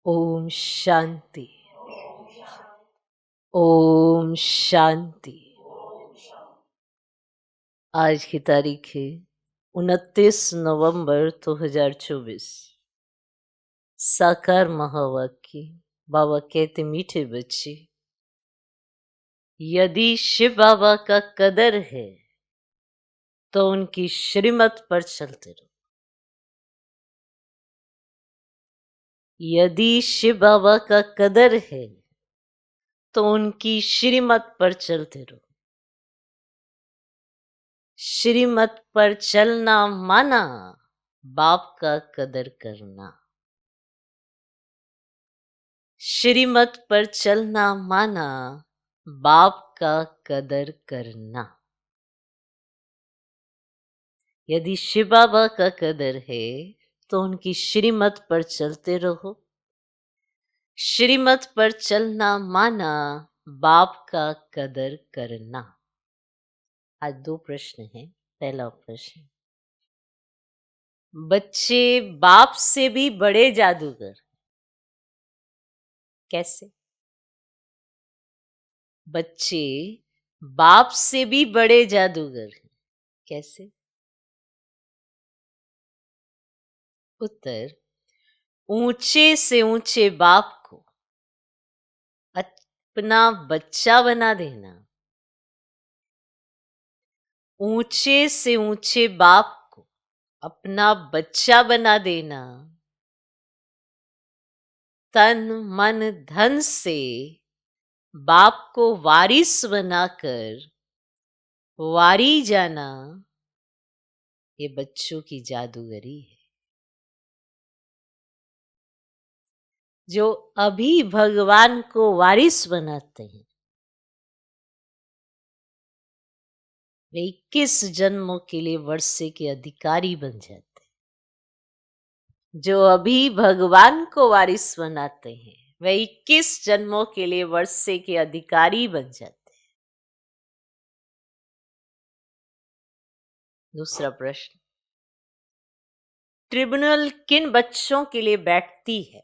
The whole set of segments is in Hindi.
ओम शांति। ओम शांति। आज की तारीख है 29 नवंबर 2024। साकार महावाक्य। बाबा कहते, मीठे बच्चे, यदि शिव बाबा का कदर है तो उनकी श्रीमत पर चलते रहो। यदि शिव बाबा का कदर है तो उनकी श्रीमत पर चलते रहो। श्रीमत पर चलना माना बाप का कदर करना। श्रीमत पर चलना माना बाप का कदर करना। यदि शिव बाबा का कदर है तो उनकी श्रीमत पर चलते रहो। श्रीमत पर चलना माना बाप का कदर करना। आज 2 प्रश्न हैं। पहला प्रश्न, बच्चे बाप से भी बड़े जादूगर कैसे? बच्चे बाप से भी बड़े जादूगर हैं कैसे? उत्तर, ऊंचे से ऊंचे बाप को अपना बच्चा बना देना। ऊंचे से ऊंचे बाप को अपना बच्चा बना देना, तन मन धन से बाप को वारिस बनाकर वारी जाना, ये बच्चों की जादूगरी है। जो अभी भगवान को वारिस बनाते हैं वे 21 जन्मों के लिए वर्षे के अधिकारी बन जाते हैं। जो अभी भगवान को वारिस बनाते हैं वे 21 जन्मों के लिए वर्षे के अधिकारी बन जाते हैं। दूसरा प्रश्न, ट्रिब्यूनल किन बच्चों के लिए बैठती है?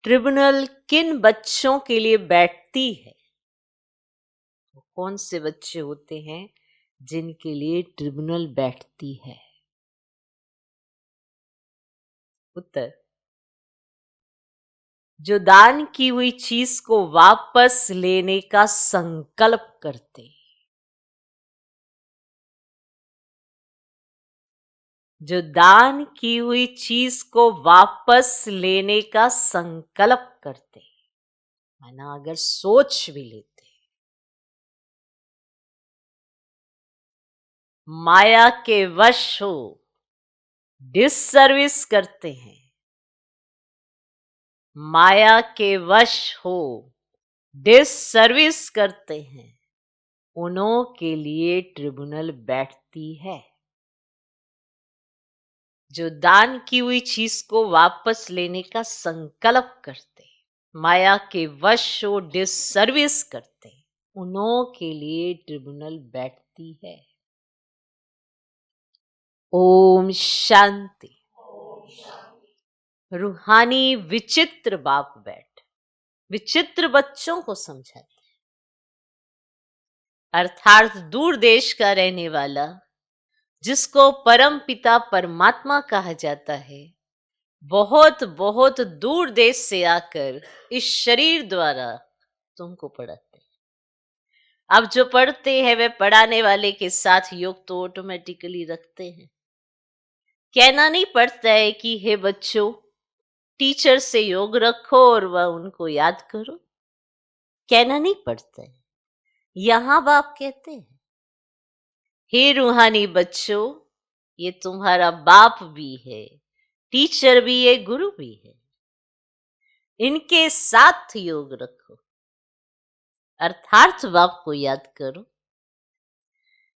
ट्रिब्यूनल किन बच्चों के लिए बैठती है? कौन से बच्चे होते हैं जिनके लिए ट्रिब्यूनल बैठती है? उत्तर, जो दान की हुई चीज को वापस लेने का संकल्प करते, जो दान की हुई चीज को वापस लेने का संकल्प करते, माना अगर सोच भी लेते, माया के वश हो डिससर्विस करते हैं, माया के वश हो डिससर्विस करते हैं, उन्हों के लिए ट्रिब्यूनल बैठती है। जो दान की हुई चीज को वापस लेने का संकल्प करते, माया के वश हो डिससर्विस करते, उन्हों के लिए ट्रिब्यूनल बैठती है। ओम शांति। रूहानी विचित्र बाप बैठ विचित्र बच्चों को समझाते, अर्थात दूर देश का रहने वाला जिसको परम पिता परमात्मा कहा जाता है, बहुत बहुत दूर देश से आकर इस शरीर द्वारा तुमको पढ़ाते हैं। अब जो पढ़ते हैं वे पढ़ाने वाले के साथ योग तो ऑटोमेटिकली रखते हैं। कहना नहीं पड़ता है कि हे बच्चों टीचर से योग रखो और वह उनको याद करो, कहना नहीं पड़ता है। यहां बाप कहते हैं, हे रूहानी बच्चों, ये तुम्हारा बाप भी है, टीचर भी है, गुरु भी है, इनके साथ योग रखो, अर्थात बाप को याद करो।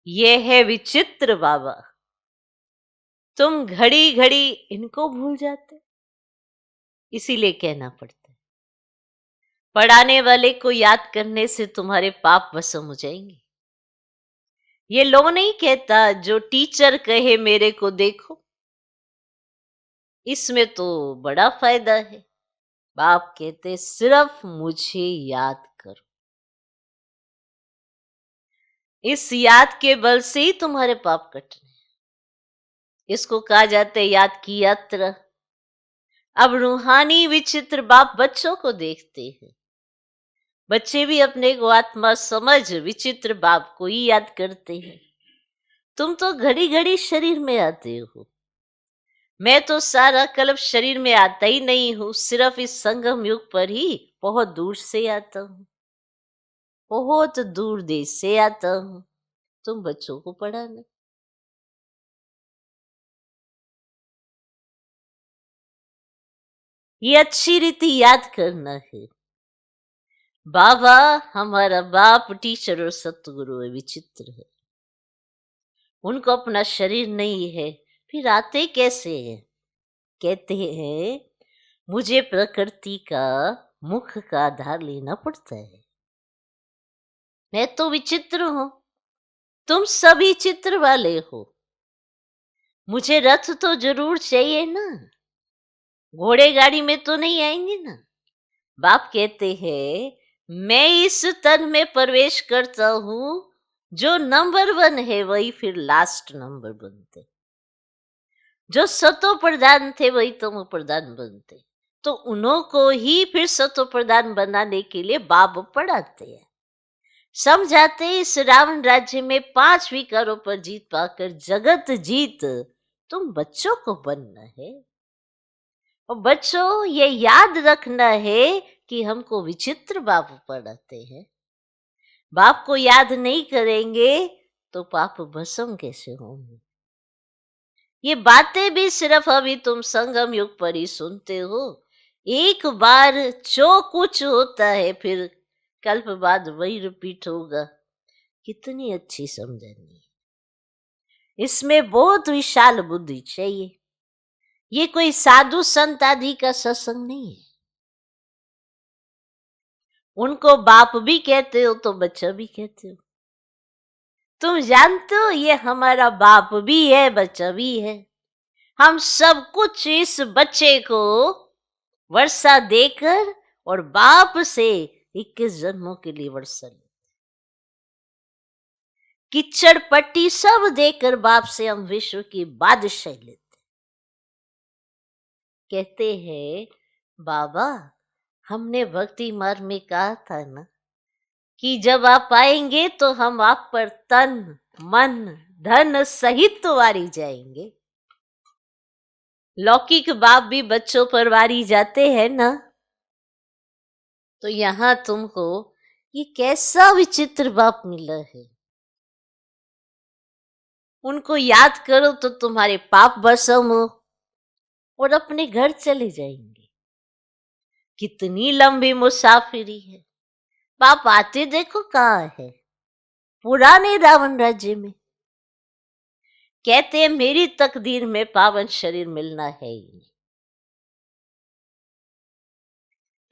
ये है विचित्र बाबा, तुम घड़ी घड़ी इनको भूल जाते, इसीलिए कहना पड़ता है। पढ़ाने वाले को याद करने से तुम्हारे पाप भस्म हो जाएंगे। ये लो नहीं कहता जो टीचर कहे मेरे को देखो, इसमें तो बड़ा फायदा है। बाप कहते सिर्फ मुझे याद करो। इस याद के बल से ही तुम्हारे पाप कटने। इसको कहा जाता है याद की यात्रा। अब रूहानी विचित्र बाप बच्चों को देखते हैं। बच्चे भी अपने को आत्मा समझ विचित्र बाप को ही याद करते हैं। तुम तो घड़ी घड़ी शरीर में आते हो, मैं तो सारा कल्प शरीर में आता ही नहीं हूं, सिर्फ इस संगम युग पर ही बहुत दूर से आता हूं, बहुत दूर देश से आता हूं। तुम बच्चों को पढ़ाना। ये अच्छी रीति याद करना है। बाबा हमारा बाप टीचर और सतगुरु है, विचित्र है। उनको अपना शरीर नहीं है, फिर आते कैसे हैं? कहते हैं मुझे प्रकृति का मुख का आधार लेना पड़ता है। मैं तो विचित्र हूं, तुम सभी चित्र वाले हो। मुझे रथ तो जरूर चाहिए ना, घोड़े गाड़ी में तो नहीं आएंगे ना। बाप कहते हैं मैं इस तन में प्रवेश करता हूं, जो नंबर 1 है वही फिर लास्ट नंबर बनते। जो सतो प्रधान थे वही तुम प्रधान बनते, तो उन्हों को ही फिर सतो प्रधान बनाने के लिए बाप पढ़ाते हैं, समझाते इस रावण राज्य में 5 विकारों पर जीत पाकर जगत जीत तुम बच्चों को बनना है। और बच्चों ये याद रखना है कि हमको विचित्र बाप पढ़ाते हैं। बाप को याद नहीं करेंगे तो पाप भस्म कैसे होंगे? ये बातें भी सिर्फ अभी तुम संगम युग पर ही सुनते हो। एक बार जो कुछ होता है फिर कल्प बाद वही रिपीट होगा। कितनी अच्छी समझनी है। इसमें बहुत विशाल बुद्धि चाहिए। ये कोई साधु संत आदि का सत्संग नहीं है। उनको बाप भी कहते हो तो बच्चा भी कहते हो। तुम जानते हो ये हमारा बाप भी है, बच्चा भी है। हम सब कुछ इस बच्चे को वर्षा देकर और बाप से 21 जन्मों के लिए वर्षा लेते, किच्चड़ पट्टी सब देकर बाप से हम विश्व की बादशाही लेते। कहते हैं बाबा हमने भक्ति मार्ग में कहा था ना कि जब आप आएंगे तो हम आप पर तन मन धन सहित वारी जाएंगे। लौकिक बाप भी बच्चों पर वारी जाते हैं ना, तो यहां तुमको ये कैसा विचित्र बाप मिला है। उनको याद करो तो तुम्हारे पाप भस्म हो और अपने घर चले जाएंगे। कितनी लंबी मुसाफिरी है। बाप आते देखो कहाँ है, पुराने रावण राज्य में। कहते हैं मेरी तकदीर में पावन शरीर मिलना है ही नहीं।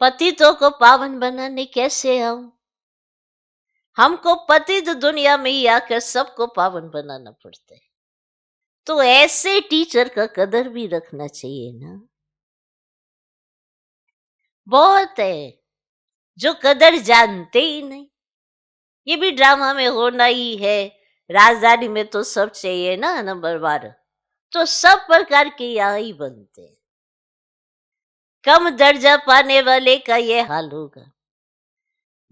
पतितों को पावन बनाने कैसे आऊं? हमको पतित दुनिया में ही आकर सबको पावन बनाना पड़ता है। तो ऐसे टीचर का कदर भी रखना चाहिए ना। बहुत है जो कदर जानते ही नहीं। ये भी ड्रामा में होना ही है। राजधानी में तो सब चाहिए ना नंबर 12, तो सब प्रकार के यहाँ ही बनते हैं। कम दर्जा पाने वाले का ये हाल होगा,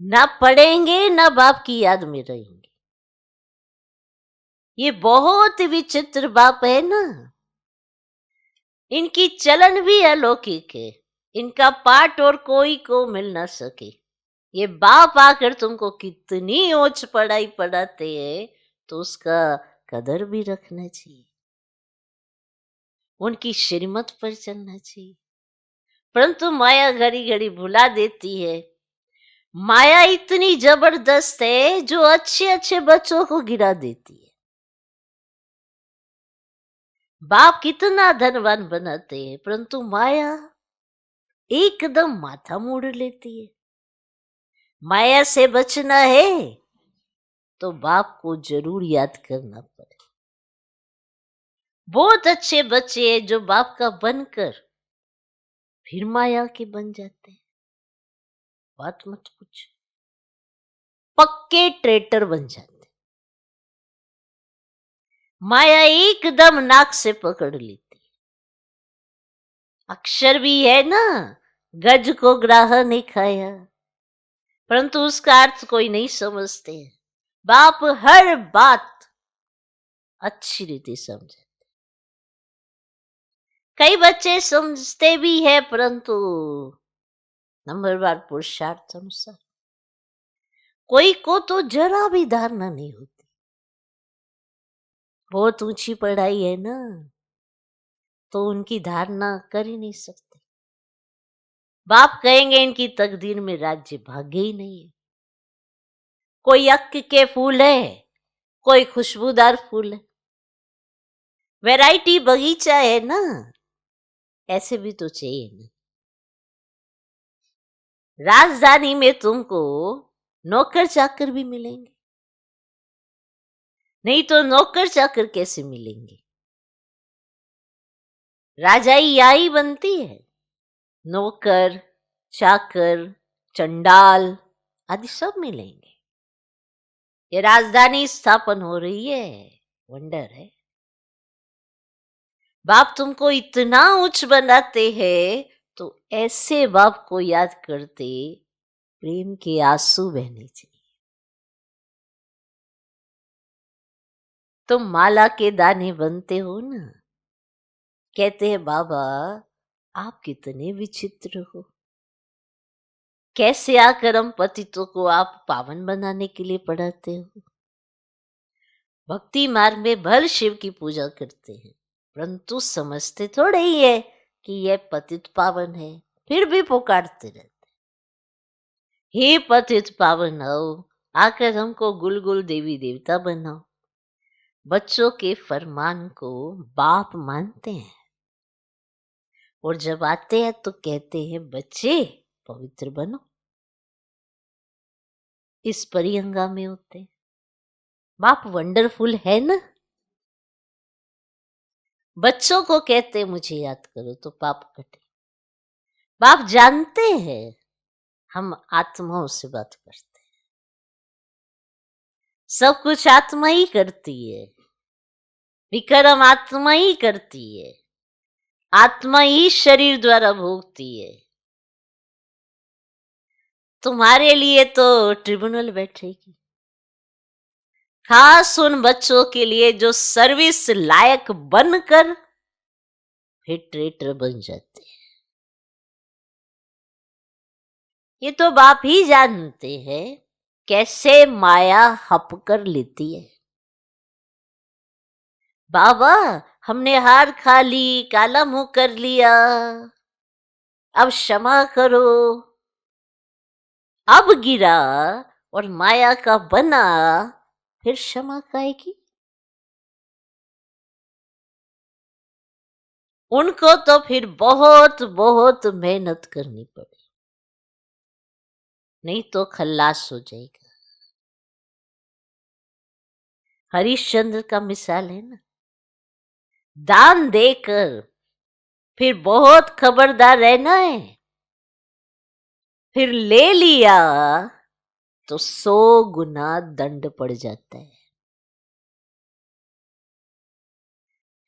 ना पढ़ेंगे ना बाप की याद में रहेंगे। ये बहुत विचित्र बाप है ना। इनकी चलन भी अलौकिक है। इनका पाठ और कोई को मिल ना सके। ये बाप आकर तुमको कितनी ऊंच पढ़ाई पढ़ाते हैं, तो उसका कदर भी रखना चाहिए। उनकी श्रीमत पर चलना चाहिए। परंतु माया घड़ी घड़ी भुला देती है। माया इतनी जबरदस्त है जो अच्छे अच्छे बच्चों को गिरा देती है। बाप कितना धनवान बनाते हैं, परंतु माया एकदम माथा मोड़ लेती है। माया से बचना है तो बाप को जरूर याद करना पड़े। बहुत अच्छे बच्चे हैं जो बाप का बनकर फिर माया के बन जाते हैं। बात मत पूछ, पक्के ट्रेटर बन जाते। माया एकदम नाक से पकड़ लेती। अक्षर भी है ना, गज को ग्राह नहीं खाया, परंतु उसका अर्थ कोई नहीं समझते। बाप हर बात अच्छी रीति समझे। कई बच्चे समझते भी है, परंतु नंबरवार पुरुषार्थ अनुसार। कोई को तो जरा भी धारणा नहीं होती। बहुत ऊंची पढ़ाई है ना, तो उनकी धारणा कर ही नहीं सकते। बाप कहेंगे इनकी तकदीर में राज्य भाग्य ही नहीं है। कोई यक के फूल है, कोई खुशबूदार फूल है। वैरायटी बगीचा है ना, ऐसे भी तो चाहिए ना। राजधानी में तुमको नौकर चाकर भी मिलेंगे, नहीं तो नौकर चाकर कैसे मिलेंगे? राजाई यही बनती है। नौकर चाकर चंडाल आदि सब मिलेंगे। ये राजधानी स्थापन हो रही है, वंडर है। बाप तुमको इतना उच्च बनाते हैं, तो ऐसे बाप को याद करते प्रेम के आंसू बहने चाहिए। तुम माला के दाने बनते हो ना, कहते हैं बाबा आप कितने विचित्र हो, कैसे आकर हम पतितों को आप पावन बनाने के लिए पढ़ाते हो। भक्ति मार्ग में भर शिव की पूजा करते हैं, परंतु समझते थोड़े ही है कि यह पतित पावन है, फिर भी पुकारते रहते। हे पतित पावन आओ, आकर हमको गुलगुल देवी देवता बनाओ। बच्चों के फरमान को बाप मानते हैं, और जब आते हैं तो कहते हैं बच्चे पवित्र बनो। इस परियंगा में होते हैं। बाप वंडरफुल है ना। बच्चों को कहते मुझे याद करो तो पाप कटे। बाप जानते हैं हम आत्माओं से बात करते हैं, सब कुछ आत्मा ही करती है, विक्रम आत्मा ही करती है, आत्मा ही शरीर द्वारा भोगती है। तुम्हारे लिए तो ट्रिब्यूनल बैठेगी, खास उन बच्चों के लिए जो सर्विस लायक बनकर फिर ट्रेटर बन जाते हैं। ये तो बाप ही जानते हैं कैसे माया हप कर लेती है। बाबा हमने हार खा ली, काला मुंह कर लिया, अब क्षमा करो। अब गिरा और माया का बना, फिर क्षमा खाएगी। उनको तो फिर बहुत बहुत मेहनत करनी पड़े, नहीं तो खल्लास हो जाएगा। हरिश्चंद्र का मिसाल है ना, दान देकर फिर बहुत खबरदार रहना है, फिर ले लिया तो 100 गुना दंड पड़ जाता है।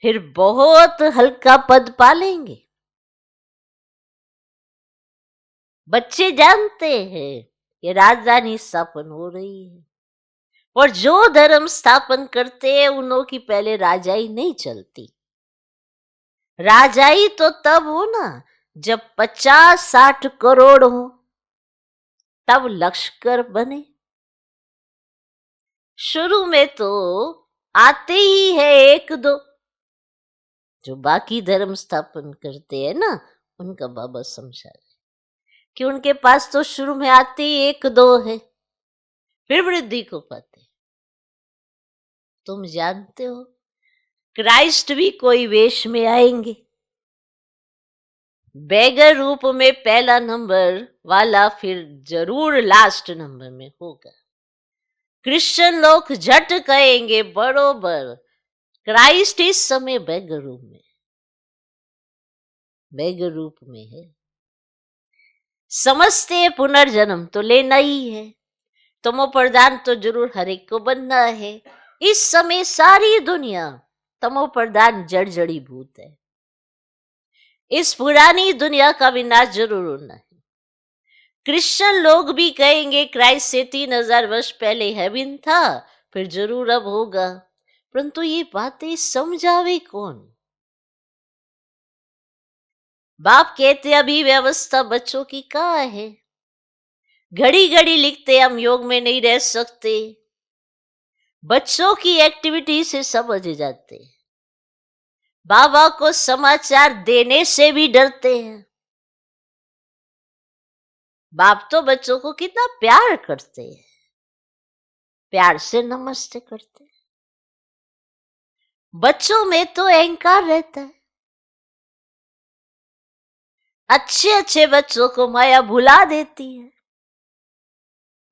फिर बहुत हल्का पद पालेंगे। बच्चे जानते हैं ये राजधानी स्थापन हो रही है, और जो धर्म स्थापन करते हैं उन्हों की पहले राजाई नहीं चलती। राजाई तो तब हो ना जब 50-60 करोड़ हो, तब लश्कर बने। शुरू में तो आते ही है एक दो, जो बाकी धर्म स्थापन करते हैं ना, उनका बाबा समझा रहे कि उनके पास तो शुरू में आते ही एक दो है, फिर वृद्धि को पाते। तुम जानते हो क्राइस्ट भी कोई वेश में आएंगे, बेगर रूप में पहला नंबर वाला फिर जरूर लास्ट नंबर में होगा। क्रिश्चियन लोग झट कहेंगे बरोबर क्राइस्ट इस समय बैगर रूप में है। समझते हैं पुनर्जन्म तो लेना ही है, तमो प्रधान तो जरूर हर एक को बनना है। इस समय सारी दुनिया तमो प्रधान जड़ी भूत है। इस पुरानी दुनिया का विनाश जरूर होना है। क्रिश्चियन लोग भी कहेंगे क्राइस्ट से 3000 वर्ष पहले हेवन था, फिर जरूर अब होगा, परंतु ये बातें समझावे कौन? बाप कहते अभी व्यवस्था बच्चों की कहाँ है? घड़ी घड़ी लिखते हम योग में नहीं रह सकते। बच्चों की एक्टिविटी से समझ जाते। बाबा को समाचार देने से भी डरते हैं। बाप तो बच्चों को कितना प्यार करते हैं, प्यार से नमस्ते करते हैं। बच्चों में तो अहंकार रहता है। अच्छे अच्छे बच्चों को माया भुला देती है।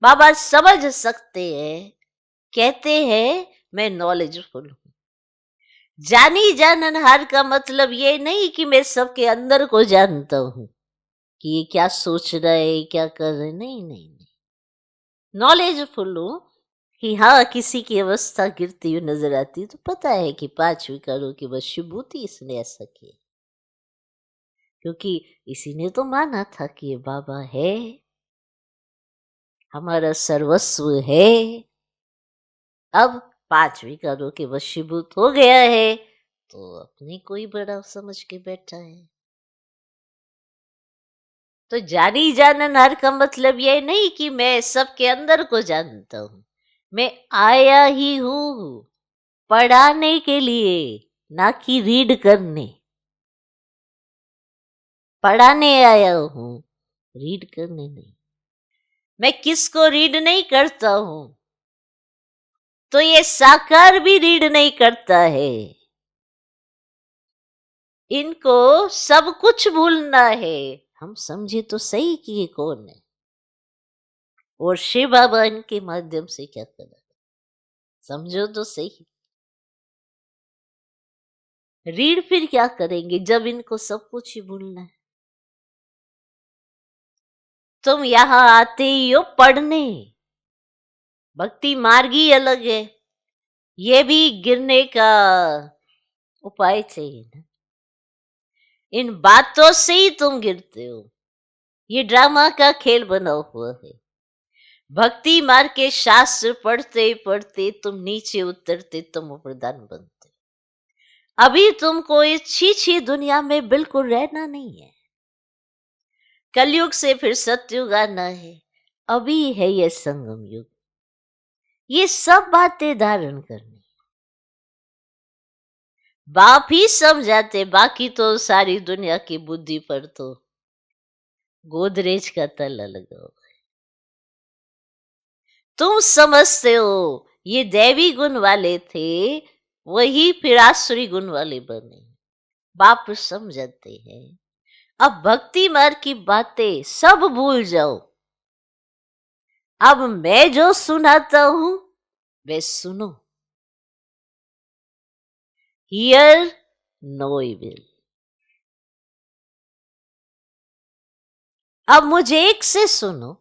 बाबा समझ सकते हैं, कहते हैं मैं नॉलेजफुल हूं। जानी जाननहार का मतलब ये नहीं कि मैं सबके अंदर को जानता हूं कि ये क्या सोच रहा है, क्या कर रहे, नहीं नहीं नहीं। नॉलेजफुल हूं कि हाँ किसी की अवस्था गिरती हुई नजर आती तो पता है कि 5 विकारों की वशीभूति इसने ऐसा किया, क्योंकि इसी ने तो माना था कि ये बाबा है, हमारा सर्वस्व है। अब 5 विकारों के वशीभूत हो गया है तो अपने कोई बड़ा समझ के बैठा है। तो जानी जाननहार का मतलब ये नहीं कि मैं सबके अंदर को जानता हूं। मैं आया ही हूं पढ़ाने के लिए, ना कि रीड करने। पढ़ाने आया हूं, रीड करने नहीं। मैं किसको रीड नहीं करता हूं तो ये साकार भी रीड नहीं करता है। इनको सब कुछ भूलना है। हम समझे तो सही कि ये कौन है और शिव बाबा इनके माध्यम से क्या कर रहा है, समझो तो सही। रीड फिर क्या करेंगे जब इनको सब कुछ ही भूलना है? तुम यहां आते ही हो पढ़ने। भक्ति मार्ग ही अलग है, ये भी गिरने का उपाय चाहिए ना। इन बातों से ही तुम गिरते हो। ये ड्रामा का खेल बना हुआ है। भक्ति मार्ग के शास्त्र पढ़ते पढ़ते तुम नीचे उतरते, तुम प्रधान बनते। अभी तुमको इस छी दुनिया में बिल्कुल रहना नहीं है। कलयुग से फिर सतयुग आना है। अभी है ये संगम युग। ये सब बातें धारण करनी, बाप ही समझाते, बाकी तो सारी दुनिया की बुद्धि पर तो गोदरेज का ताला लगा हुआ है। तुम समझते हो ये दैवी गुण वाले थे, वही फिर आसुरी गुण वाले बने। बाप समझाते हैं अब भक्ति मार्ग की बातें सब भूल जाओ। अब मैं जो सुनाता हूं वे सुनो। Hear no evil. अब मुझे एक से सुनो।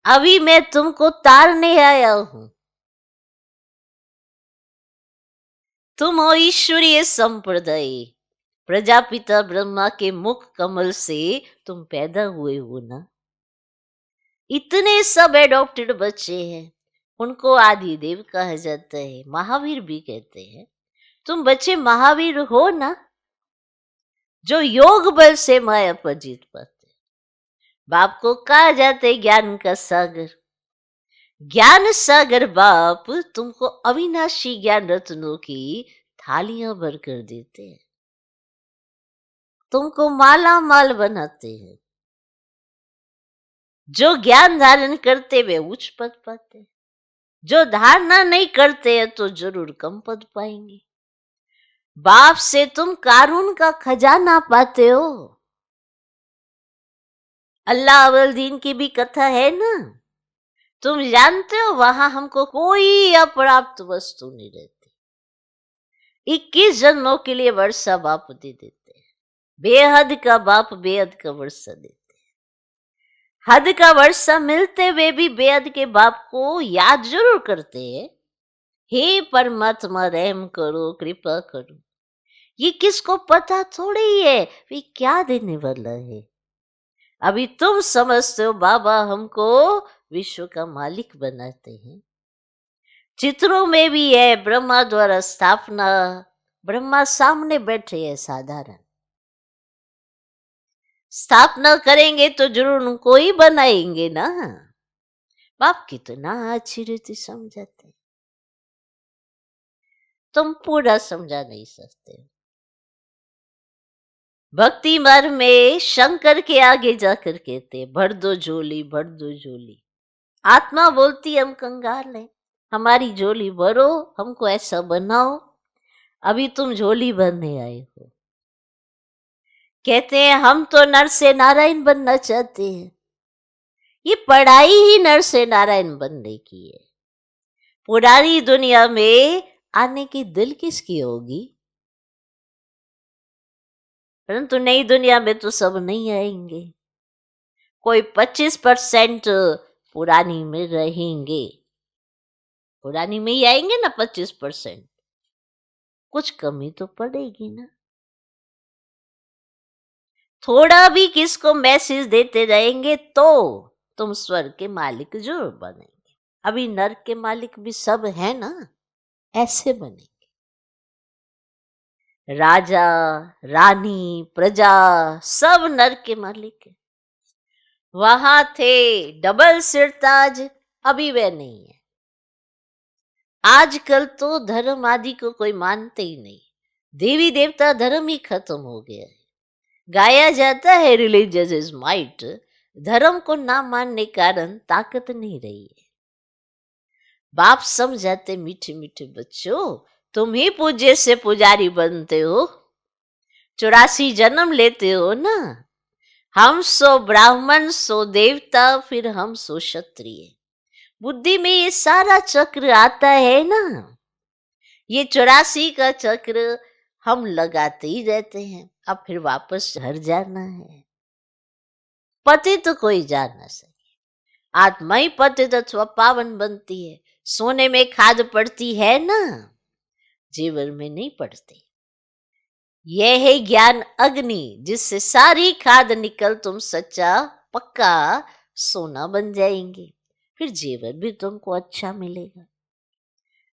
अभी मैं तुमको तारने आया हूं। तुम हो ईश्वरीय संप्रदाय, प्रजापिता ब्रह्मा के मुख कमल से तुम पैदा हुए हो ना। इतने सब एडॉप्टेड बच्चे हैं, उनको आदि देव कहा जाता है, महावीर भी कहते हैं। तुम बच्चे महावीर हो ना, जो योग बल से माया पर जीत पाते। बाप को कहा जाता है ज्ञान का सागर। ज्ञान सागर बाप तुमको अविनाशी ज्ञान रत्नों की थालियां भर कर देते हैं, तुमको माला माल बनाते हैं। जो ज्ञान धारण करते वे उच्च पद पाते, जो धारणा नहीं करते हैं तो जरूर कम पद पाएंगे। बाप से तुम कानून का खजाना पाते हो। अल्लाह अवल दीन की भी कथा है ना, तुम जानते हो वहां हमको कोई अप्राप्त वस्तु नहीं रहती। 21 जन्मों के लिए वर्षा बाप दे देते हैं। बेहद का बाप बेहद का वर्षा देते हैं। हद का वर्षा मिलते हुए भी बेहद के बाप को याद जरूर करते हैं, हे परमात्मा रहम करो, कृपा करो। ये किसको पता थोड़ी ही है वे क्या देने वाला है। अभी तुम समझते हो बाबा हमको विश्व का मालिक बनाते हैं। चित्रों में भी है ब्रह्मा द्वारा स्थापना, ब्रह्मा सामने बैठे हैं साधारण। स्थापना करेंगे तो जरूर उनको ही बनाएंगे ना। बाप कितना अच्छी रीति समझाते, तुम पूरा समझा नहीं सकते। भक्ति मार्ग में शंकर के आगे जाकर कहते भर दो झोली, भर दो झोली। आत्मा बोलती हम कंगाल हैं, हमारी झोली भरो, हमको ऐसा बनाओ। अभी तुम झोली भरने आए हो। कहते हैं हम तो नर से नारायण बनना चाहते हैं। ये पढ़ाई ही नर से नारायण बनने की है। पुरानी दुनिया में आने की दिल किसकी होगी? परंतु नई दुनिया में तो सब नहीं आएंगे। कोई 25% पुरानी में रहेंगे। पुरानी में ही आएंगे ना 25%। कुछ कमी तो पड़ेगी ना। थोड़ा भी किसको मैसेज देते रहेंगे तो तुम स्वर्ग के मालिक जरूर बनेंगे। अभी नर्क के मालिक भी सब है ना, ऐसे बनेंगे। राजा रानी प्रजा सब नर्क के मालिक है। वहां थे डबल सिरताज, अभी वे नहीं है। आजकल तो धर्म आदि को कोई मानते ही नहीं। देवी देवता धर्म ही खत्म हो गया है। गाया जाता है रिलीजियस इज माइट, धर्म को ना मानने कारण ताकत नहीं रही है। बाप समझाते मीठे मीठे बच्चों, तुम ही पूज्य से पुजारी बनते हो, 84 जन्म लेते हो ना। हम सो ब्राह्मण सो देवता, फिर हम सो क्षत्रिय। बुद्धि में ये सारा चक्र आता है ना। ये 84 का चक्र हम लगाते ही रहते हैं। अब फिर वापस घर जाना है। पति तो कोई जा ना सके। आत्मा ही पतित अथवा पावन बनती है। सोने में खाद पड़ती है ना, जेवर में नहीं पड़ती। यह है ज्ञान अग्नि, जिससे सारी खाद निकल तुम सच्चा पक्का सोना बन जाएंगे। फिर जेवर भी तुमको अच्छा मिलेगा।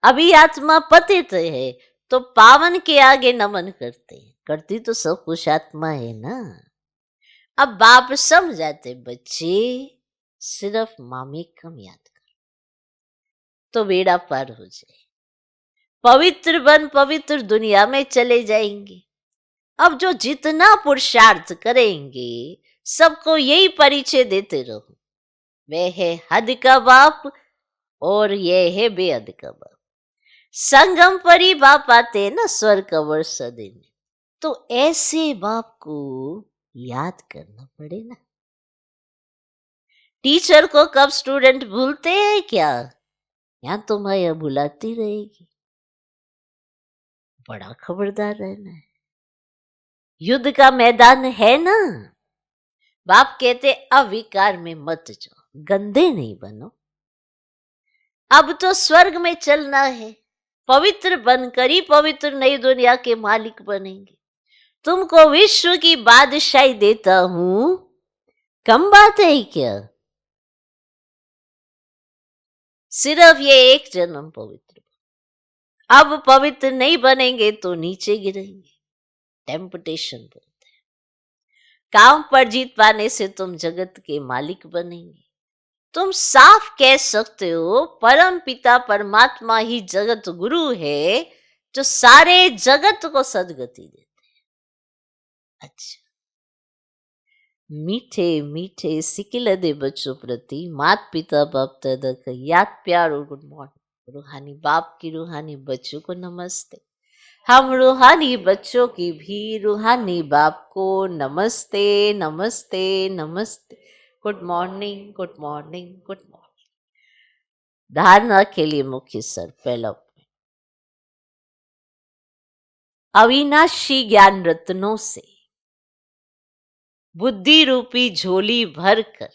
अभी आत्मा पतित है तो पावन के आगे नमन करते हैं। करती तो सब कुछ आत्मा है ना। अब बाप समझाते बच्चे सिर्फ मामी कम याद कर तो बेड़ा पार हो जाए। पवित्र बन पवित्र दुनिया में चले जाएंगे। अब जो जितना पुरुषार्थ करेंगे सबको यही परिचय देते रहो, वह है हद का बाप और यह है बेहद का बाप। संगम पर ही बाप आते ना स्वर्ग का वर्षा देने, तो ऐसे बाप को याद करना पड़े ना। टीचर को कब स्टूडेंट भूलते हैं क्या? यहां तो माया भुलाती रहेगी। बड़ा खबरदार रहना है। युद्ध का मैदान है ना। बाप कहते अविकार में मत जाओ, गंदे नहीं बनो। अब तो स्वर्ग में चलना है। पवित्र बनकर ही पवित्र नई दुनिया के मालिक बनेंगे। तुमको विश्व की बादशाही देता हूं, कम बात है क्या? सिर्फ ये एक जन्म पवित्र। अब पवित्र नहीं बनेंगे तो नीचे गिरेंगे। टेम्पटेशन बोलते हैं। काम पर जीत पाने से तुम जगत के मालिक बनेंगे। तुम साफ कह सकते हो परम पिता परमात्मा ही जगत गुरु है, जो सारे जगत को सदगति देते हैं। अच्छा, मीठे मीठे सिकिलदे बच्चों प्रति मात पिता बाप दादा का याद प्यार और गुड मॉर्निंग। रूहानी बाप की रूहानी बच्चों को नमस्ते। हम रूहानी बच्चों की भी रूहानी बाप को नमस्ते नमस्ते नमस्ते। Good morning good morning good morning. धारणा के लिए मुख्य सर पहला अविनाशी ज्ञान रत्नों से बुद्धि रूपी झोली भरकर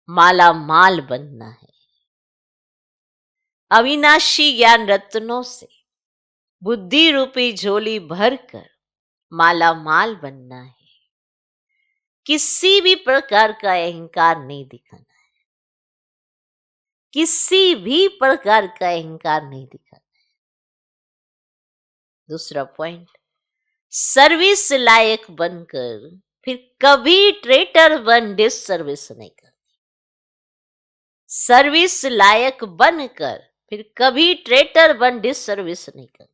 माला माल बनना है। अविनाशी ज्ञान रत्नों से बुद्धि रूपी झोली भरकर माला माल बनना है। किसी भी प्रकार का अहंकार नहीं दिखाना है, किसी भी प्रकार का अहंकार नहीं दिखाना है। दूसरा पॉइंट, सर्विस लायक बनकर फिर कभी ट्रेटर बन डिसर्विस नहीं करनी। सर्विस लायक बनकर फिर कभी ट्रेटर बन डिसर्विस नहीं करनी।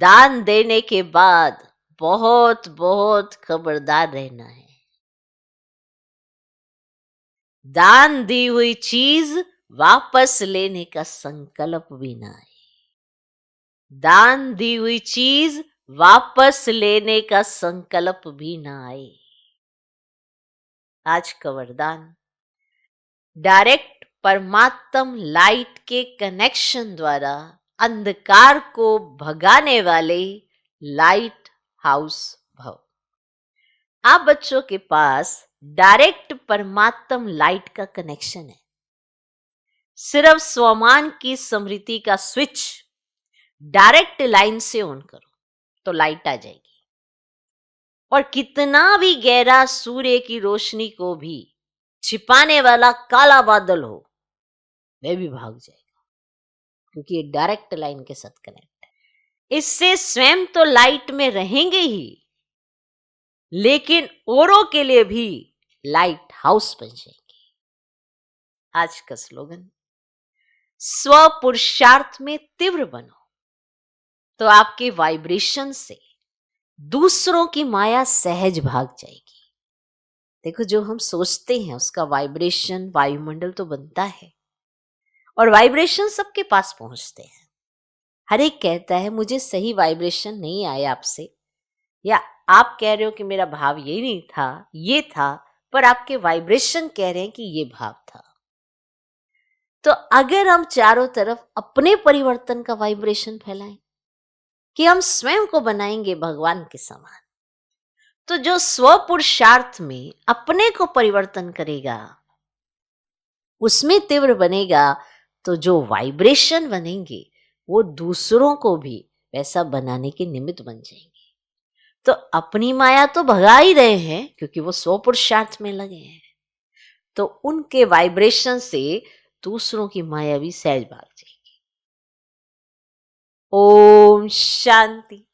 दान देने के बाद बहुत बहुत खबरदार रहना है। दान दी हुई चीज वापस लेने का संकल्प भी ना आए। दान दी हुई चीज वापस लेने का संकल्प भी ना आए। आज का वरदान, डायरेक्ट परमात्म लाइट के कनेक्शन द्वारा अंधकार को भगाने वाले लाइट हाउस भव। आप बच्चों के पास डायरेक्ट परमात्म लाइट का कनेक्शन है। सिर्फ स्वमान की स्मृति का स्विच डायरेक्ट लाइन से ऑन करो तो लाइट आ जाएगी, और कितना भी गहरा सूर्य की रोशनी को भी छिपाने वाला काला बादल हो वह भी भाग जाएगा, क्योंकि ये डायरेक्ट लाइन के साथ कनेक्ट है। इससे स्वयं तो लाइट में रहेंगे ही, लेकिन औरों के लिए भी लाइट हाउस बन जाएंगे। आज का स्लोगन, स्व पुरुषार्थ में तीव्र बनो तो आपके वाइब्रेशन से दूसरों की माया सहज भाग जाएगी। देखो, जो हम सोचते हैं उसका वाइब्रेशन वायुमंडल तो बनता है, और वाइब्रेशन सबके पास पहुंचते हैं। हर एक कहता है मुझे सही वाइब्रेशन नहीं आया आपसे, या आप कह रहे हो कि मेरा भाव ये नहीं था, ये था, पर आपके वाइब्रेशन कह रहे हैं कि ये भाव था। तो अगर हम चारों तरफ अपने परिवर्तन का वाइब्रेशन फैलाएं कि हम स्वयं को बनाएंगे भगवान के समान, तो जो स्व पुरुषार्थ में अपने को परिवर्तन करेगा, उसमें तीव्र बनेगा, तो जो वाइब्रेशन बनेंगे वो दूसरों को भी वैसा बनाने के निमित्त बन जाएंगे। तो अपनी माया तो भगा ही रहे हैं क्योंकि वो स्व पुरुषार्थ में लगे हैं, तो उनके वाइब्रेशन से दूसरों की माया भी सहज भाग जाएगी। ओम शांति।